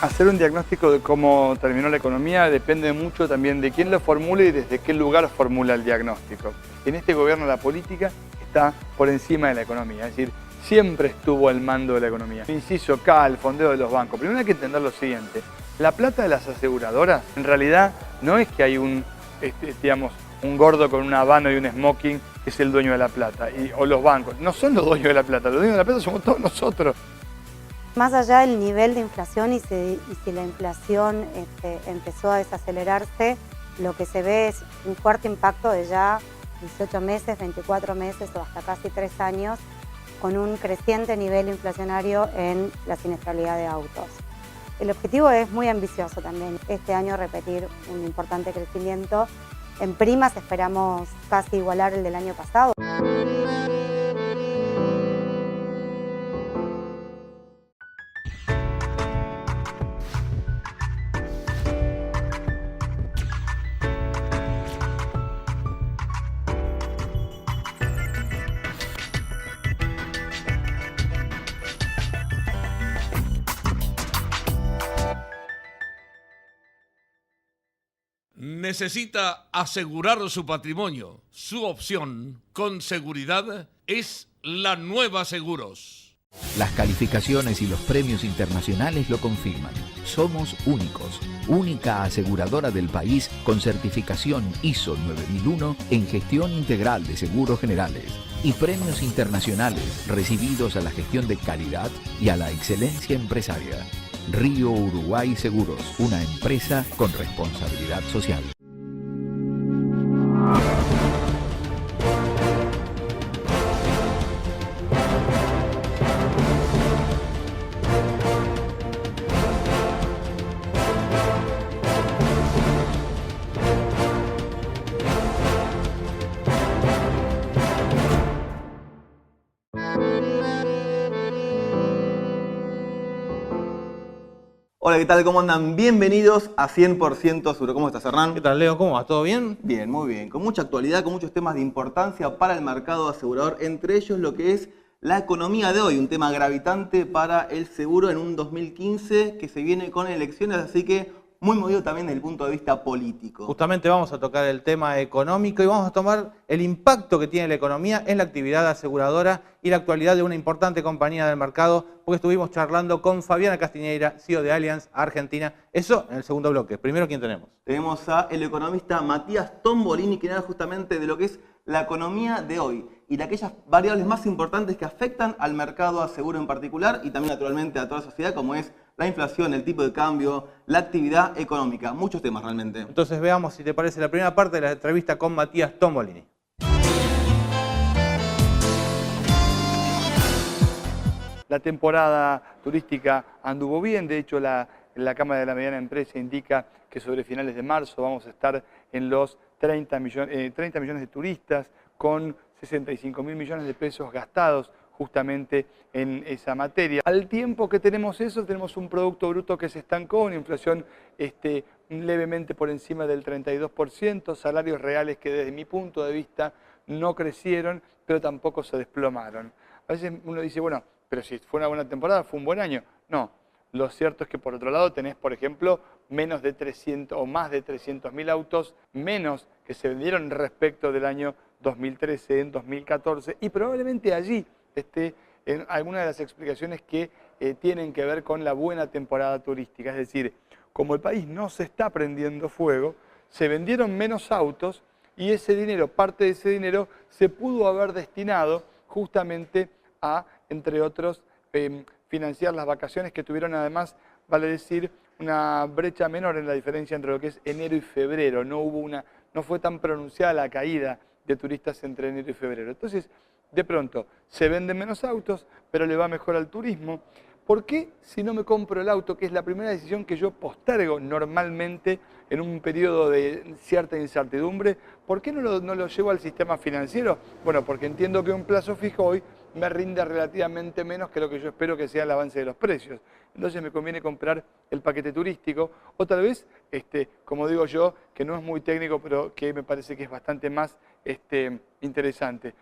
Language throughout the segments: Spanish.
Hacer un diagnóstico de cómo terminó la economía depende mucho también de quién lo formule y desde qué lugar formula el diagnóstico. En este gobierno la política está por encima de la economía, es decir, siempre estuvo al mando de la economía. Inciso K, el fondeo de los bancos. Primero hay que entender lo siguiente, la plata de las aseguradoras en realidad no es que hay un gordo con un habano y un smoking que es el dueño de la plata, o los bancos, no son los dueños de la plata, los dueños de la plata somos todos nosotros. Más allá del nivel de inflación y si la inflación empezó a desacelerarse, lo que se ve es un fuerte impacto de ya 18 meses, 24 meses o hasta casi 3 años, con un creciente nivel inflacionario en la siniestralidad de autos. El objetivo es muy ambicioso también, este año repetir un importante crecimiento. En primas esperamos casi igualar el del año pasado. Necesita asegurar su patrimonio. Su opción, con seguridad, es La Nueva Seguros. Las calificaciones y los premios internacionales lo confirman. Somos únicos, única aseguradora del país con certificación ISO 9001 en gestión integral de seguros generales y premios internacionales recibidos a la gestión de calidad y a la excelencia empresaria. Río Uruguay Seguros, una empresa con responsabilidad social. Hola, ¿qué tal? ¿Cómo andan? Bienvenidos a 100% Seguro. ¿Cómo estás, Hernán? ¿Qué tal, Leo? ¿Cómo va? ¿Todo bien? Bien, muy bien. Con mucha actualidad, con muchos temas de importancia para el mercado asegurador, entre ellos lo que es la economía de hoy, un tema gravitante para el seguro en un 2015 que se viene con elecciones, así que muy movido también desde el punto de vista político. Justamente vamos a tocar el tema económico y vamos a tomar el impacto que tiene la economía en la actividad aseguradora y la actualidad de una importante compañía del mercado, porque estuvimos charlando con Fabiana Castiñeira, CEO de Allianz Argentina. Eso en el segundo bloque. Primero, ¿quién tenemos? Tenemos a el economista Matías Tombolini, que habla justamente de lo que es la economía de hoy y de aquellas variables más importantes que afectan al mercado aseguro en particular y también naturalmente a toda la sociedad, como es la inflación, el tipo de cambio, la actividad económica. Muchos temas realmente. Entonces veamos si te parece la primera parte de la entrevista con Matías Tombolini. La temporada turística anduvo bien, de hecho la Cámara de la Mediana Empresa indica que sobre finales de marzo vamos a estar en los 30 millones de turistas con 65.000 millones de pesos gastados justamente en esa materia. Al tiempo que tenemos eso, tenemos un Producto Bruto que se estancó, una inflación levemente por encima del 32%, salarios reales que desde mi punto de vista no crecieron, pero tampoco se desplomaron. A veces uno dice, bueno, pero si fue una buena temporada, fue un buen año. No, lo cierto es que por otro lado tenés, por ejemplo, menos de 300 o más de 300.000 autos menos que se vendieron respecto del año 2013, en 2014, y probablemente allí esté en alguna de las explicaciones que tienen que ver con la buena temporada turística. Es decir, como el país no se está prendiendo fuego, se vendieron menos autos y ese dinero, parte de ese dinero, se pudo haber destinado justamente a, entre otros, financiar las vacaciones que tuvieron además, vale decir, una brecha menor en la diferencia entre lo que es enero y febrero. No fue tan pronunciada la caída de turistas entre enero y febrero. Entonces, de pronto, se venden menos autos, pero le va mejor al turismo. ¿Por qué si no me compro el auto, que es la primera decisión que yo postergo normalmente en un periodo de cierta incertidumbre, por qué no lo llevo al sistema financiero? Bueno, porque entiendo que un plazo fijo hoy me rinde relativamente menos que lo que yo espero que sea el avance de los precios. Entonces me conviene comprar el paquete turístico o tal vez, como digo yo, que no es muy técnico, pero que me parece que es bastante más interesante,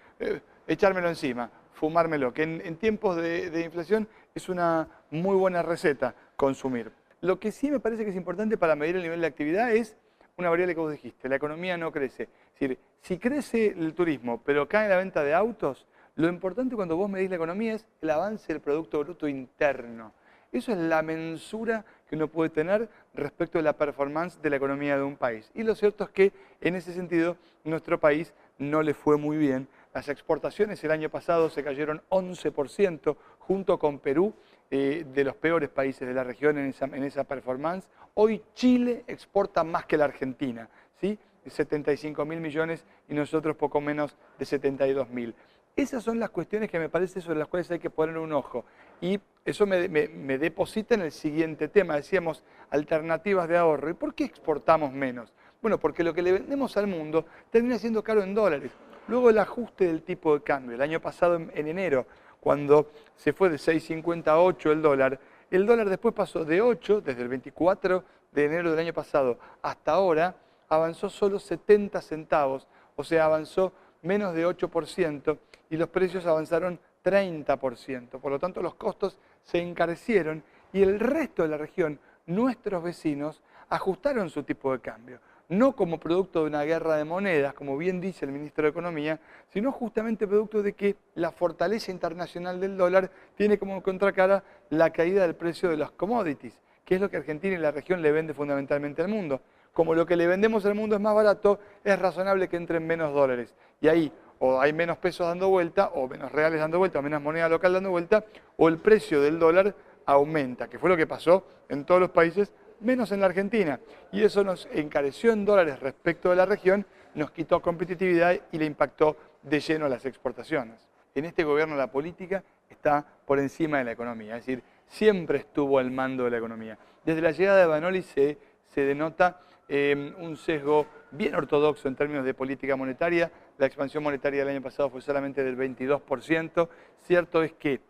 echármelo encima, fumármelo, que en tiempos de inflación es una muy buena receta consumir. Lo que sí me parece que es importante para medir el nivel de actividad es una variable que vos dijiste, la economía no crece. Es decir, si crece el turismo, pero cae la venta de autos, lo importante cuando vos medís la economía es el avance del Producto Bruto Interno. Eso es la mensura que uno puede tener respecto de la performance de la economía de un país. Y lo cierto es que, en ese sentido, nuestro país no le fue muy bien. Las exportaciones el año pasado se cayeron 11%, junto con Perú, de los peores países de la región en esa performance. Hoy Chile exporta más que la Argentina, ¿sí? 75.000 millones y nosotros poco menos de 72.000. Esas son las cuestiones que me parece sobre las cuales hay que poner un ojo. Y eso me deposita en el siguiente tema. Decíamos, alternativas de ahorro. ¿Y por qué exportamos menos? Bueno, porque lo que le vendemos al mundo termina siendo caro en dólares. Luego el ajuste del tipo de cambio. El año pasado, en enero, cuando se fue de 6.50 a 8 el dólar después pasó de 8, desde el 24 de enero del año pasado hasta ahora, avanzó solo 70 centavos, o sea, avanzó menos de 8%, y los precios avanzaron 30%. Por lo tanto, los costos se encarecieron y el resto de la región, nuestros vecinos, ajustaron su tipo de cambio. No como producto de una guerra de monedas, como bien dice el ministro de Economía, sino justamente producto de que la fortaleza internacional del dólar tiene como contracara la caída del precio de los commodities, que es lo que Argentina y la región le vende fundamentalmente al mundo. Como lo que le vendemos al mundo es más barato, es razonable que entren menos dólares. Y ahí o hay menos pesos dando vuelta, o menos reales dando vuelta, o menos moneda local dando vuelta, o el precio del dólar aumenta, que fue lo que pasó en todos los países, menos en la Argentina. Y eso nos encareció en dólares respecto de la región, nos quitó competitividad y le impactó de lleno a las exportaciones. En este gobierno la política está por encima de la economía, es decir, siempre estuvo al mando de la economía. Desde la llegada de Banoli se denota un sesgo bien ortodoxo en términos de política monetaria. La expansión monetaria del año pasado fue solamente del 22%. Cierto es que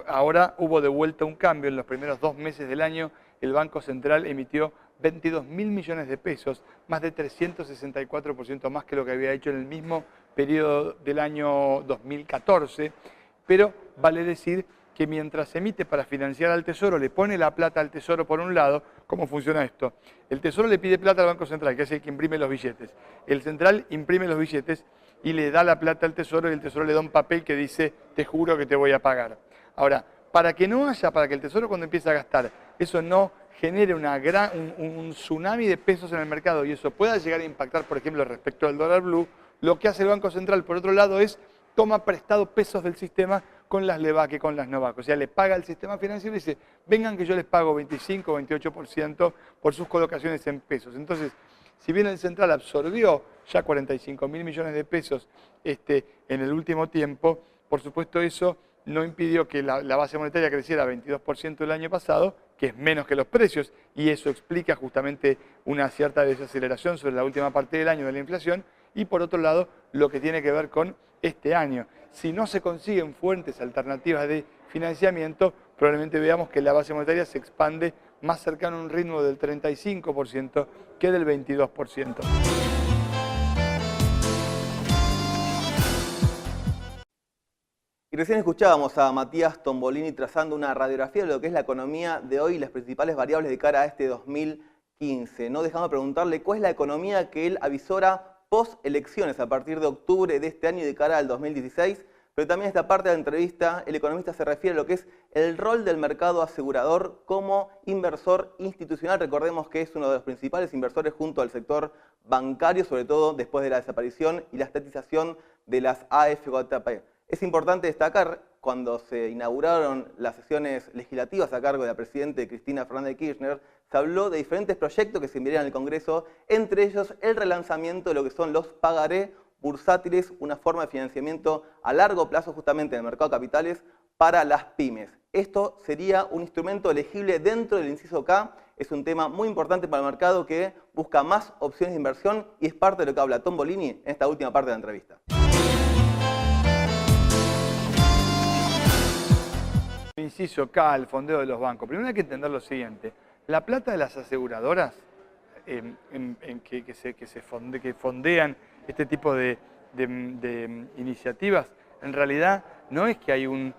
ahora hubo de vuelta un cambio. En los primeros 2 meses del año, el Banco Central emitió 22.000 millones de pesos, más de 364% más que lo que había hecho en el mismo periodo del año 2014. Pero vale decir que mientras se emite para financiar al Tesoro, le pone la plata al Tesoro por un lado. ¿Cómo funciona esto? El Tesoro le pide plata al Banco Central, que es el que imprime los billetes. El Central imprime los billetes y le da la plata al Tesoro, y el Tesoro le da un papel que dice, te juro que te voy a pagar. Ahora, para que el Tesoro cuando empiece a gastar, eso no genere un tsunami de pesos en el mercado y eso pueda llegar a impactar, por ejemplo, respecto al dólar blue, lo que hace el Banco Central, por otro lado, es toma prestado pesos del sistema con las LEVAC y con las NOVAC. O sea, le paga al sistema financiero y dice, vengan que yo les pago 25 o 28% por sus colocaciones en pesos. Entonces, si bien el Central absorbió ya 45.000 millones de pesos en el último tiempo, por supuesto eso no impidió que la base monetaria creciera 22% el año pasado, que es menos que los precios, y eso explica justamente una cierta desaceleración sobre la última parte del año de la inflación, y por otro lado, lo que tiene que ver con este año. Si no se consiguen fuentes alternativas de financiamiento, probablemente veamos que la base monetaria se expande más cercano a un ritmo del 35% que del 22%. Y recién escuchábamos a Matías Tombolini trazando una radiografía de lo que es la economía de hoy y las principales variables de cara a este 2015. No dejando de preguntarle cuál es la economía que él avisora post-elecciones a partir de octubre de este año y de cara al 2016. Pero también en esta parte de la entrevista el economista se refiere a lo que es el rol del mercado asegurador como inversor institucional. Recordemos que es uno de los principales inversores junto al sector bancario, sobre todo después de la desaparición y la estatización de las AFJP. Es importante destacar, cuando se inauguraron las sesiones legislativas a cargo de la presidenta Cristina Fernández de Kirchner, se habló de diferentes proyectos que se enviarían al Congreso, entre ellos el relanzamiento de lo que son los pagaré bursátiles, una forma de financiamiento a largo plazo justamente en el mercado de capitales para las pymes. Esto sería un instrumento elegible dentro del inciso K, es un tema muy importante para el mercado que busca más opciones de inversión y es parte de lo que habla Tombolini en esta última parte de la entrevista. Inciso K, el fondeo de los bancos. Primero hay que entender lo siguiente. La plata de las aseguradoras que fondean este tipo de iniciativas, en realidad no es que hay un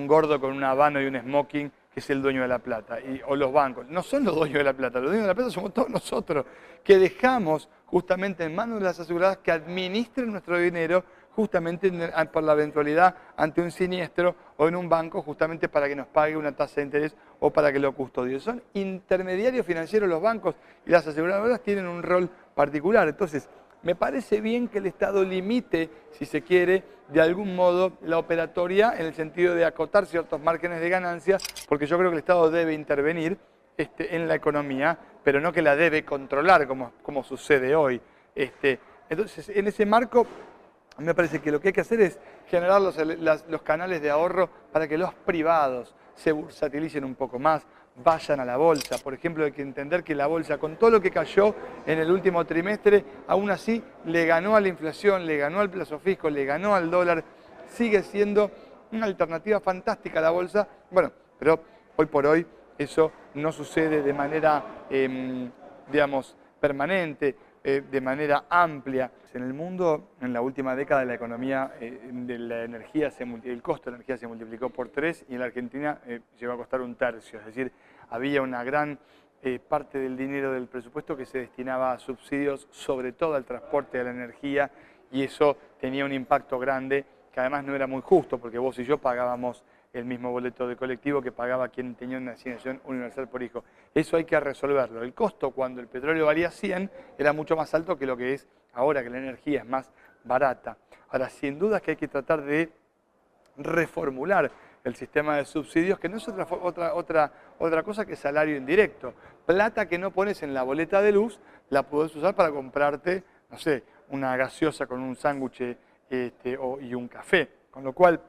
gordo con un habano y un smoking que es el dueño de la plata, o los bancos. No son los dueños de la plata, los dueños de la plata somos todos nosotros, que dejamos justamente en manos de las aseguradoras que administren nuestro dinero justamente por la eventualidad ante un siniestro o en un banco, justamente para que nos pague una tasa de interés o para que lo custodie. Son intermediarios financieros los bancos y las aseguradoras tienen un rol particular. Entonces, me parece bien que el Estado limite, si se quiere, de algún modo la operatoria en el sentido de acotar ciertos márgenes de ganancia, porque yo creo que el Estado debe intervenir en la economía, pero no que la debe controlar como sucede hoy. Entonces, en ese marco, me parece que lo que hay que hacer es generar los canales de ahorro para que los privados se bursatilicen un poco más, vayan a la bolsa. Por ejemplo, hay que entender que la bolsa, con todo lo que cayó en el último trimestre, aún así le ganó a la inflación, le ganó al plazo fijo, le ganó al dólar. Sigue siendo una alternativa fantástica a la bolsa. Bueno, pero hoy por hoy eso no sucede de manera, digamos, permanente, de manera amplia. En el mundo, en la última década, la economía de la energía, el costo de la energía se multiplicó por 3 y en la Argentina llegó a costar 1/3. Es decir, había una gran parte del dinero del presupuesto que se destinaba a subsidios, sobre todo al transporte de la energía, y eso tenía un impacto grande que además no era muy justo, porque vos y yo pagábamos el mismo boleto de colectivo que pagaba quien tenía una asignación universal por hijo. Eso hay que resolverlo. El costo cuando el petróleo valía 100 era mucho más alto que lo que es ahora, que la energía es más barata. Ahora, sin duda es que hay que tratar de reformular el sistema de subsidios, que no es otra cosa que salario indirecto. Plata que no pones en la boleta de luz, la puedes usar para comprarte, no sé, una gaseosa con un sándwich y un café. Con lo cual,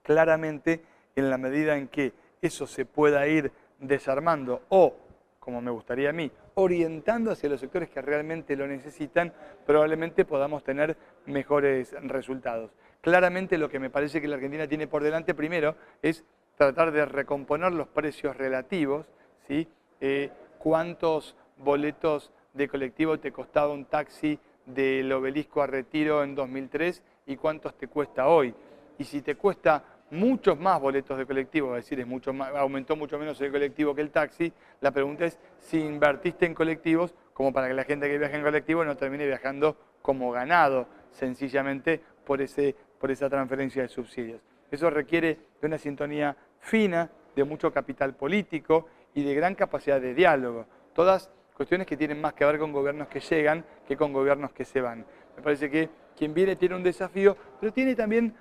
claramente, en la medida en que eso se pueda ir desarmando o, como me gustaría a mí, orientando hacia los sectores que realmente lo necesitan, probablemente podamos tener mejores resultados. Claramente lo que me parece que la Argentina tiene por delante primero es tratar de recomponer los precios relativos, ¿sí? ¿Cuántos boletos de colectivo te costaba un taxi del Obelisco a Retiro en 2003 y cuántos te cuesta hoy? Y si te cuesta muchos más boletos de colectivo, es decir, aumentó mucho menos el colectivo que el taxi, la pregunta es si invertiste en colectivos como para que la gente que viaja en colectivo no termine viajando como ganado, sencillamente por esa transferencia de subsidios. Eso requiere de una sintonía fina, de mucho capital político y de gran capacidad de diálogo. Todas cuestiones que tienen más que ver con gobiernos que llegan que con gobiernos que se van. Me parece que quien viene tiene un desafío, pero tiene también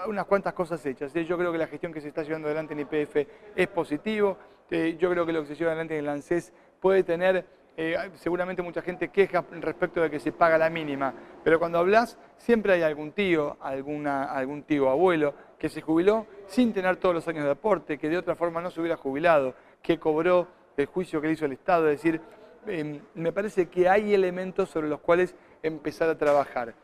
unas cuantas cosas hechas. Yo creo que la gestión que se está llevando adelante en YPF es positivo. Yo creo que lo que se lleva adelante en el ANSES puede tener, seguramente mucha gente queja respecto de que se paga la mínima, pero cuando hablas siempre hay algún tío, algún tío abuelo que se jubiló sin tener todos los años de aporte, que de otra forma no se hubiera jubilado, que cobró el juicio que le hizo el Estado. Es decir, me parece que hay elementos sobre los cuales empezar a trabajar.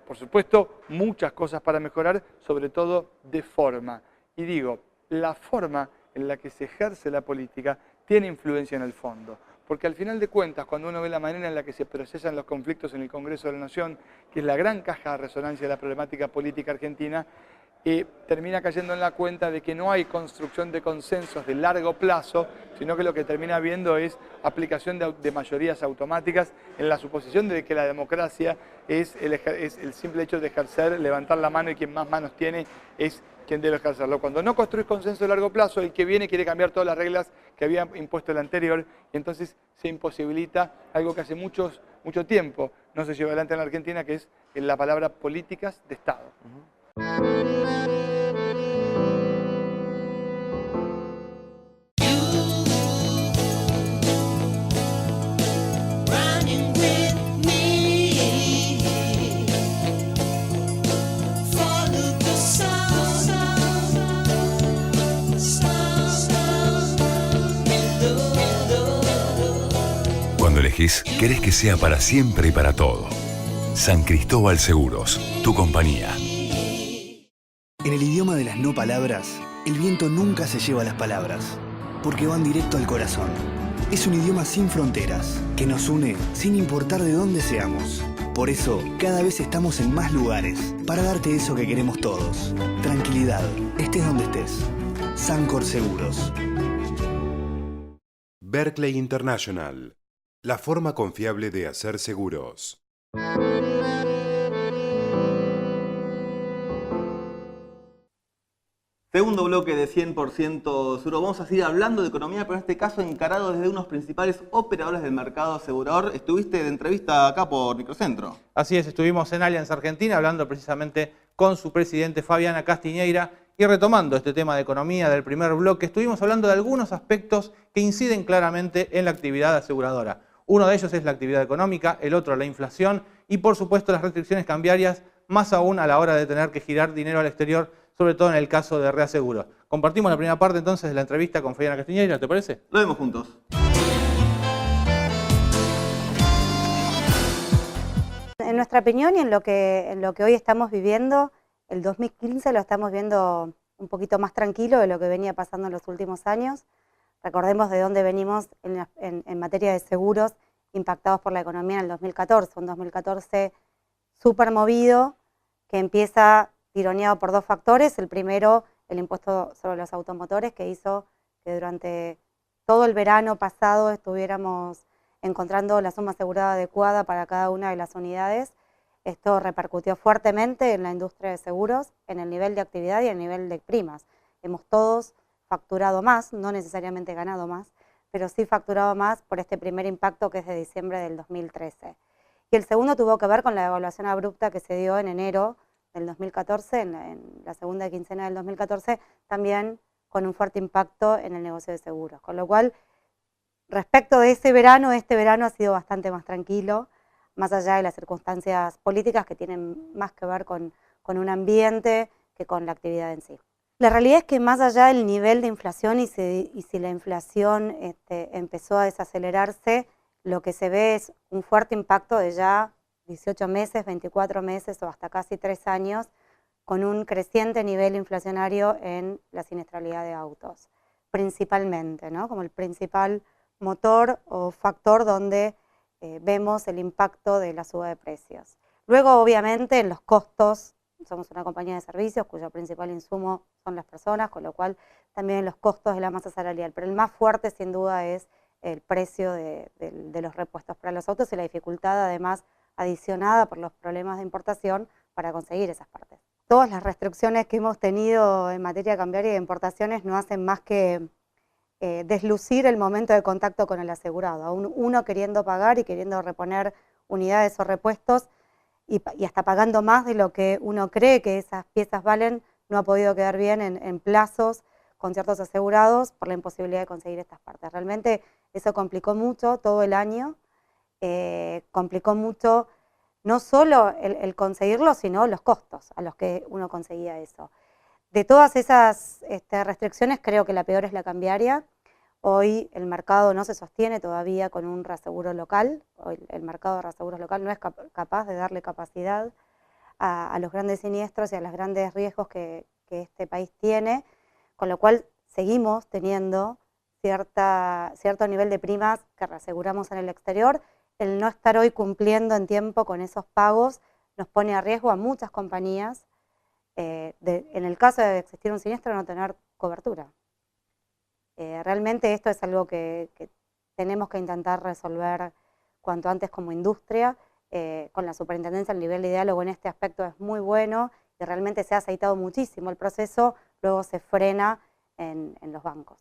Por supuesto, muchas cosas para mejorar, sobre todo de forma. Y digo, la forma en la que se ejerce la política tiene influencia en el fondo. Porque al final de cuentas, cuando uno ve la manera en la que se procesan los conflictos en el Congreso de la Nación, que es la gran caja de resonancia de la problemática política argentina, termina cayendo en la cuenta de que no hay construcción de consensos de largo plazo, sino que lo que termina habiendo es aplicación de mayorías automáticas en la suposición de que la democracia es el simple hecho de ejercer, levantar la mano y quien más manos tiene es quien debe ejercerlo. Cuando no construís consenso de largo plazo, el que viene quiere cambiar todas las reglas que había impuesto el anterior y entonces se imposibilita algo que hace mucho tiempo no se lleva adelante en la Argentina, que es la palabra políticas de Estado. Cuando elegís, querés que sea para siempre y para todo. San Cristóbal Seguros, tu compañía. En el idioma de las no palabras, el viento nunca se lleva las palabras, porque van directo al corazón. Es un idioma sin fronteras, que nos une sin importar de dónde seamos. Por eso, cada vez estamos en más lugares, para darte eso que queremos todos. Tranquilidad, estés donde estés. Sancor Seguros. Berkeley International, la forma confiable de hacer seguros. Segundo bloque de 100% seguro. Vamos a seguir hablando de economía, pero en este caso encarado desde unos principales operadores del mercado asegurador. Estuviste de entrevista acá por Microcentro. Así es, estuvimos en Allianz Argentina hablando precisamente con su presidente Fabiana Castiñeira y retomando este tema de economía del primer bloque, estuvimos hablando de algunos aspectos que inciden claramente en la actividad aseguradora. Uno de ellos es la actividad económica, el otro la inflación y por supuesto las restricciones cambiarias, más aún a la hora de tener que girar dinero al exterior, sobre todo en el caso de reaseguros. Compartimos la primera parte entonces de la entrevista con Fabiana Castiñeira, ¿te parece? Lo vemos juntos. En nuestra opinión y en lo que hoy estamos viviendo, el 2015 lo estamos viendo un poquito más tranquilo de lo que venía pasando en los últimos años. Recordemos de dónde venimos en materia de seguros impactados por la economía en el 2014. Un 2014 súper movido que empieza tironeado por dos factores. El primero, el impuesto sobre los automotores, que hizo que durante todo el verano pasado estuviéramos encontrando la suma asegurada adecuada para cada una de las unidades. Esto repercutió fuertemente en la industria de seguros, en el nivel de actividad y en el nivel de primas. Hemos todos facturado más, no necesariamente ganado más, pero sí facturado más por este primer impacto que es de diciembre del 2013. Y el segundo tuvo que ver con la devaluación abrupta que se dio en enero del 2014, en la segunda quincena del 2014, también con un fuerte impacto en el negocio de seguros. Con lo cual, respecto de ese verano, este verano ha sido bastante más tranquilo, más allá de las circunstancias políticas que tienen más que ver con un ambiente que con la actividad en sí. La realidad es que más allá del nivel de inflación y si la inflación empezó a desacelerarse, lo que se ve es un fuerte impacto de ya 18 meses, 24 meses o hasta casi 3 años, con un creciente nivel inflacionario en la siniestralidad de autos, principalmente, ¿no? Como el principal motor o factor donde vemos el impacto de la suba de precios. Luego, obviamente, en los costos, somos una compañía de servicios cuyo principal insumo son las personas, con lo cual también en los costos de la masa salarial. Pero el más fuerte, sin duda, es el precio de los repuestos para los autos y la dificultad, además, adicionada por los problemas de importación para conseguir esas partes. Todas las restricciones que hemos tenido en materia cambiaria y de importaciones no hacen más que deslucir el momento de contacto con el asegurado. Aún uno queriendo pagar y queriendo reponer unidades o repuestos y hasta pagando más de lo que uno cree que esas piezas valen, no ha podido quedar bien en plazos con ciertos asegurados por la imposibilidad de conseguir estas partes. Realmente eso complicó mucho todo el año, complicó mucho no solo el conseguirlo, sino los costos a los que uno conseguía eso. De todas esas restricciones, creo que la peor es la cambiaria. Hoy el mercado no se sostiene todavía con un reaseguro local. Hoy el mercado de reaseguros local no es capaz de darle capacidad a los grandes siniestros y a los grandes riesgos que este país tiene, con lo cual seguimos teniendo cierto nivel de primas que reaseguramos en el exterior. El no estar hoy cumpliendo en tiempo con esos pagos nos pone a riesgo a muchas compañías, en el caso de existir un siniestro, no tener cobertura. Realmente esto es algo que tenemos que intentar resolver cuanto antes como industria. Con la superintendencia el nivel de diálogo en este aspecto es muy bueno y realmente se ha aceitado muchísimo el proceso, luego se frena en los bancos.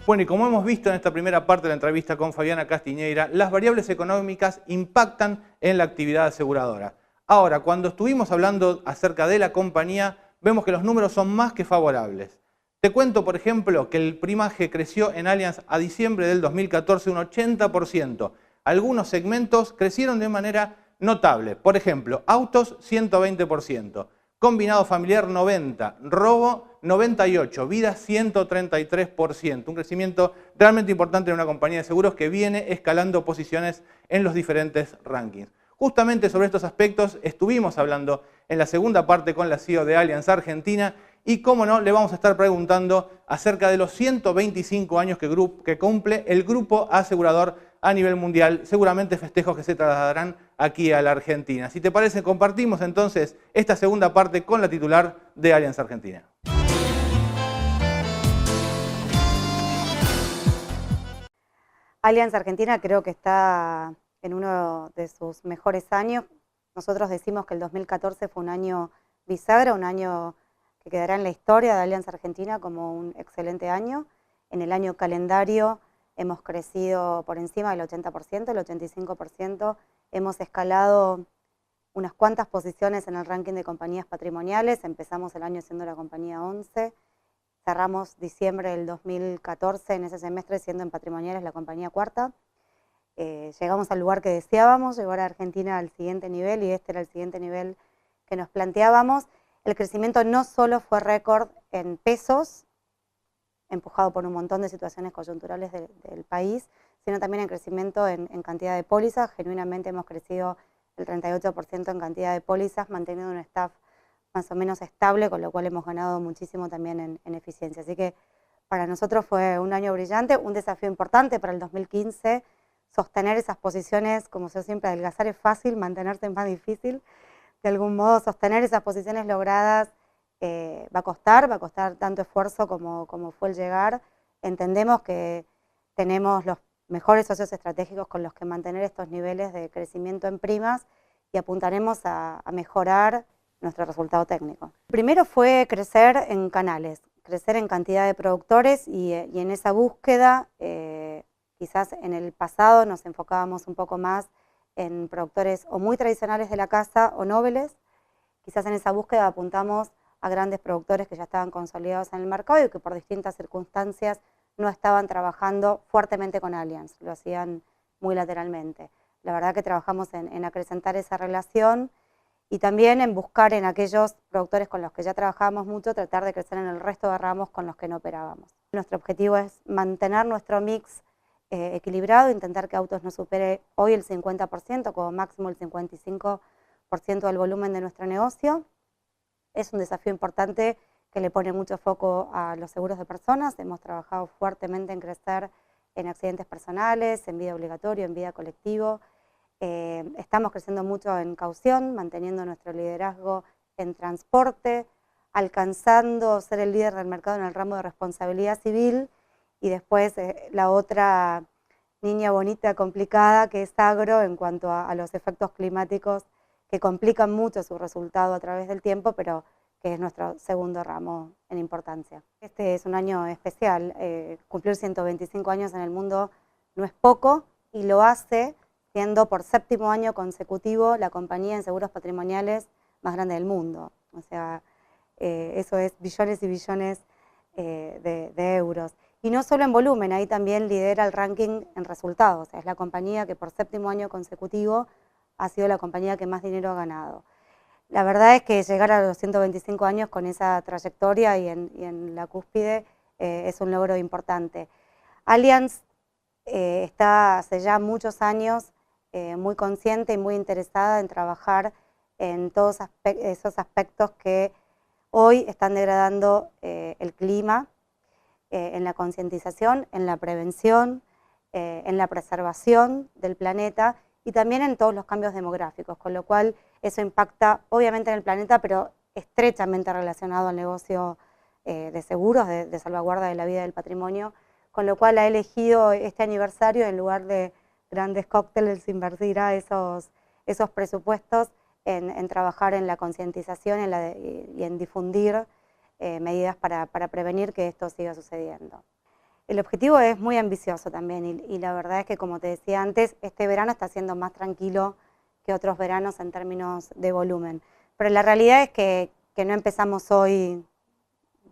Bueno, y como hemos visto en esta primera parte de la entrevista con Fabiana Castiñeira, las variables económicas impactan en la actividad aseguradora. Ahora, cuando estuvimos hablando acerca de la compañía, vemos que los números son más que favorables. Te cuento, por ejemplo, que el primaje creció en Allianz a diciembre del 2014 un 80%. Algunos segmentos crecieron de manera notable. Por ejemplo, autos 120%. Combinado familiar 90%, robo 98%, vida 133%. Un crecimiento realmente importante en una compañía de seguros que viene escalando posiciones en los diferentes rankings. Justamente sobre estos aspectos estuvimos hablando en la segunda parte con la CEO de Allianz Argentina y, cómo no, le vamos a estar preguntando acerca de los 125 años que cumple el grupo asegurador a nivel mundial, seguramente festejos que se trasladarán aquí a la Argentina. Si te parece, compartimos entonces esta segunda parte con la titular de Allianz Argentina. Allianz Argentina creo que está en uno de sus mejores años. Nosotros decimos que el 2014 fue un año bisagra, un año que quedará en la historia de Allianz Argentina como un excelente año. En el año calendario hemos crecido por encima del 80%, el 85%. Hemos escalado unas cuantas posiciones en el ranking de compañías patrimoniales. Empezamos el año siendo la compañía 11. Cerramos diciembre del 2014 en ese semestre siendo en patrimoniales la compañía cuarta. Llegamos al lugar que deseábamos, llevar a Argentina al siguiente nivel, y este era el siguiente nivel que nos planteábamos. El crecimiento no solo fue récord en pesos, empujado por un montón de situaciones coyunturales del país, sino también en crecimiento en cantidad de pólizas. Genuinamente hemos crecido el 38% en cantidad de pólizas, manteniendo un staff más o menos estable, con lo cual hemos ganado muchísimo también en eficiencia. Así que para nosotros fue un año brillante, un desafío importante para el 2015, sostener esas posiciones, como yo siempre, adelgazar es fácil, mantenerse es más difícil. De algún modo, sostener esas posiciones logradas va a costar tanto esfuerzo como fue el llegar. Entendemos que tenemos los mejores socios estratégicos con los que mantener estos niveles de crecimiento en primas y apuntaremos a mejorar nuestro resultado técnico. Primero fue crecer en canales, crecer en cantidad de productores y en esa búsqueda, quizás en el pasado nos enfocábamos un poco más en productores o muy tradicionales de la casa o nobles. Quizás en esa búsqueda apuntamos a grandes productores que ya estaban consolidados en el mercado y que por distintas circunstancias no estaban trabajando fuertemente con Allianz, lo hacían muy lateralmente. La verdad que trabajamos en acrecentar esa relación y también en buscar en aquellos productores con los que ya trabajábamos mucho, tratar de crecer en el resto de ramos con los que no operábamos. Nuestro objetivo es mantener nuestro mix equilibrado, intentar que autos no supere hoy el 50%, como máximo el 55% del volumen de nuestro negocio. Es un desafío importante que le pone mucho foco a los seguros de personas. Hemos trabajado fuertemente en crecer en accidentes personales, en vida obligatorio, en vida colectivo. Estamos creciendo mucho en caución, manteniendo nuestro liderazgo en transporte, alcanzando ser el líder del mercado en el ramo de responsabilidad civil, y después la otra niña bonita complicada que es agro en cuanto a los efectos climáticos que complican mucho su resultado a través del tiempo, pero que es nuestro segundo ramo en importancia. Este es un año especial, cumplir 125 años en el mundo no es poco, y lo hace siendo por séptimo año consecutivo la compañía en seguros patrimoniales más grande del mundo. O sea, eso es billones y billones de euros. Y no solo en volumen, ahí también lidera el ranking en resultados. O sea, es la compañía que por séptimo año consecutivo ha sido la compañía que más dinero ha ganado. La verdad es que llegar a los 125 años con esa trayectoria y en la cúspide es un logro importante. Allianz está hace ya muchos años muy consciente y muy interesada en trabajar en todos esos aspectos que hoy están degradando el clima, en la concientización, en la prevención, en la preservación del planeta y también en todos los cambios demográficos, con lo cual eso impacta obviamente en el planeta, pero estrechamente relacionado al negocio de seguros, de salvaguarda de la vida y del patrimonio, con lo cual ha elegido este aniversario, en lugar de grandes cócteles, invertirá esos presupuestos en trabajar en la concientización y en difundir medidas para prevenir que esto siga sucediendo. El objetivo es muy ambicioso también y la verdad es que, como te decía antes, este verano está siendo más tranquilo que otros veranos en términos de volumen. Pero la realidad es que no empezamos hoy,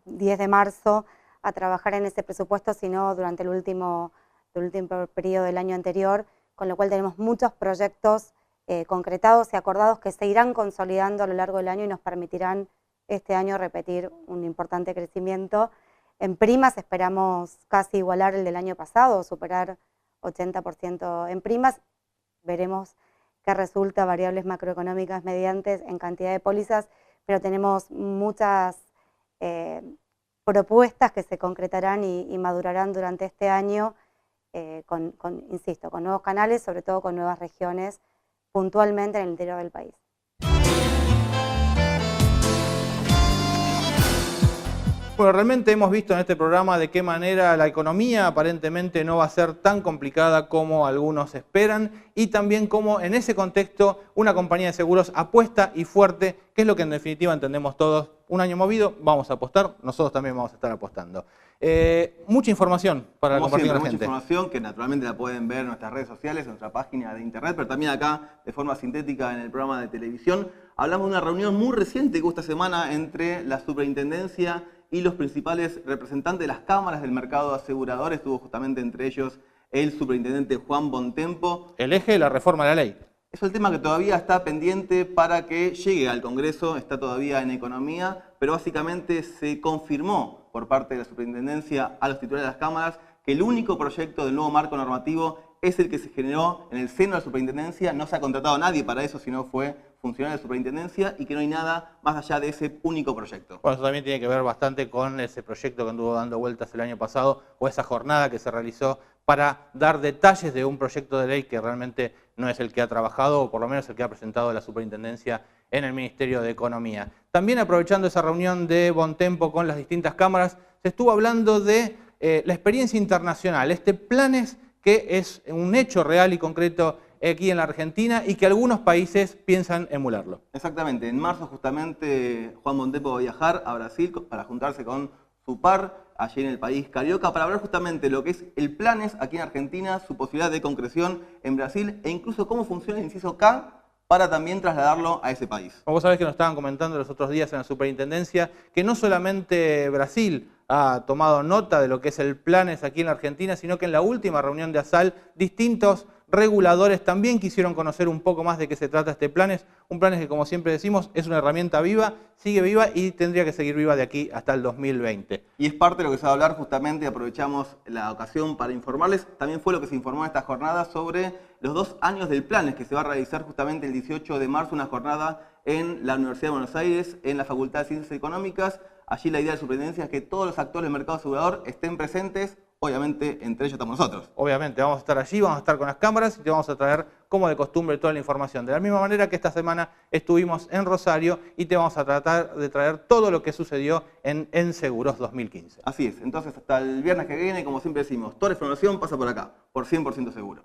10 de marzo, a trabajar en ese presupuesto, sino durante el último periodo del año anterior, con lo cual tenemos muchos proyectos concretados y acordados que se irán consolidando a lo largo del año y nos permitirán este año repetir un importante crecimiento. En primas esperamos casi igualar el del año pasado, superar 80% en primas. Veremos qué resulta, variables macroeconómicas mediantes en cantidad de pólizas, pero tenemos muchas propuestas que se concretarán y madurarán durante este año insisto, con nuevos canales, sobre todo con nuevas regiones, puntualmente en el interior del país. Bueno, realmente hemos visto en este programa de qué manera la economía aparentemente no va a ser tan complicada como algunos esperan y también cómo en ese contexto una compañía de seguros apuesta y fuerte, que es lo que en definitiva entendemos todos. Un año movido, vamos a apostar, nosotros también vamos a estar apostando. Mucha información para compartir con la gente. Mucha información que naturalmente la pueden ver en nuestras redes sociales, en nuestra página de internet, pero también acá de forma sintética en el programa de televisión. Hablamos de una reunión muy reciente que hubo esta semana entre la superintendencia y los principales representantes de las cámaras del mercado asegurador. Estuvo justamente entre ellos el superintendente Juan Bontempo. El eje de la reforma de la ley. Es el tema que todavía está pendiente para que llegue al Congreso, está todavía en economía, pero básicamente se confirmó por parte de la superintendencia a los titulares de las cámaras que el único proyecto del nuevo marco normativo es el que se generó en el seno de la superintendencia. No se ha contratado a nadie para eso, sino fue funcionario de la superintendencia, y que no hay nada más allá de ese único proyecto. Bueno, eso también tiene que ver bastante con ese proyecto que anduvo dando vueltas el año pasado, o esa jornada que se realizó para dar detalles de un proyecto de ley que realmente no es el que ha trabajado, o por lo menos el que ha presentado la superintendencia en el Ministerio de Economía. También, aprovechando esa reunión de Bontempo con las distintas cámaras, se estuvo hablando de la experiencia internacional, planes que es un hecho real y concreto aquí en la Argentina y que algunos países piensan emularlo. Exactamente. En marzo justamente Juan Bontempo va a viajar a Brasil para juntarse con su par allí en el país carioca para hablar justamente lo que es el Planes aquí en Argentina, su posibilidad de concreción en Brasil e incluso cómo funciona el inciso K para también trasladarlo a ese país. Vos sabés que nos estaban comentando los otros días en la superintendencia que no solamente Brasil ha tomado nota de lo que es el Planes aquí en la Argentina, sino que en la última reunión de ASAL distintos reguladores también quisieron conocer un poco más de qué se trata este Planes. Un Planes que, como siempre decimos, es una herramienta viva, sigue viva y tendría que seguir viva de aquí hasta el 2020. Y es parte de lo que se va a hablar justamente, aprovechamos la ocasión para informarles. También fue lo que se informó en esta jornada sobre los 2 años del Planes, que se va a realizar justamente el 18 de marzo, una jornada en la Universidad de Buenos Aires, en la Facultad de Ciencias Económicas. Allí la idea de la superintendencia es que todos los actores del mercado asegurador estén presentes. Obviamente, entre ellos estamos nosotros. Obviamente, vamos a estar allí, vamos a estar con las cámaras y te vamos a traer, como de costumbre, toda la información. De la misma manera que esta semana estuvimos en Rosario y te vamos a tratar de traer todo lo que sucedió en Seguros 2015. Así es. Entonces, hasta el viernes que viene, como siempre decimos, toda la información pasa por acá, por 100% seguro.